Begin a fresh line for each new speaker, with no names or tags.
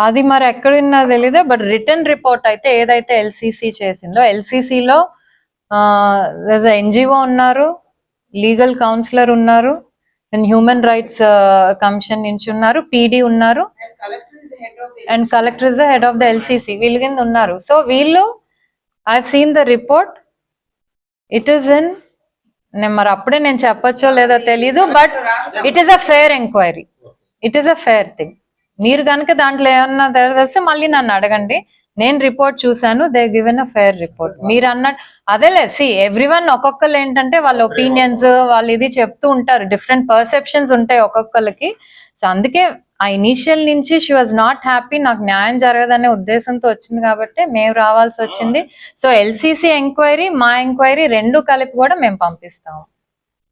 అది మరి ఎక్కడున్నా తెలీదు. బట్ రిటర్న్ రిపోర్ట్ అయితే ఏదైతే ఎల్సిసి చేసిందో, ఎల్సిసిలో ఎన్జిఓ ఉన్నారు, లీగల్ కౌన్సిలర్ ఉన్నారు, హ్యూమన్ రైట్స్ కమిషన్ నుంచి ఉన్నారు, పీడీ ఉన్నారు, and collector is the head of the LCC. వీళ్ళ కింద ఉన్నారు. సో వీళ్ళు, I have seen the report. It is in, మరి అప్పుడే నేను చెప్పచ్చో లేదో తెలీదు, but it is a fair enquiry. It is a fair thing. మీరు కనుక దాంట్లో ఏమన్నా తెలిసి మళ్ళీ నన్ను అడగండి. నేను రిపోర్ట్ చూసాను, they given a fair report. మీరు అన్నట్టు అదేలే, సి ఎవ్రీవన్ ఒక్కొక్కరు ఏంటంటే వాళ్ళ ఒపీనియన్స్ వాళ్ళు ఇది చెప్తూ ఉంటారు, డిఫరెంట్ పర్సెప్షన్స్ ఉంటాయి ఒక్కొక్కరికి. సో అందుకే ఆ ఇనీషియల్ నుంచి షీ వాజ్ నాట్ హ్యాపీ, నాకు న్యాయం జరగదనే ఉద్దేశంతో వచ్చింది కాబట్టి మేము రావాల్సి వచ్చింది. సో ఎల్సిసి ఎంక్వైరీ, మా ఎంక్వైరీ రెండు కలిపి కూడా మేము పంపిస్తాము.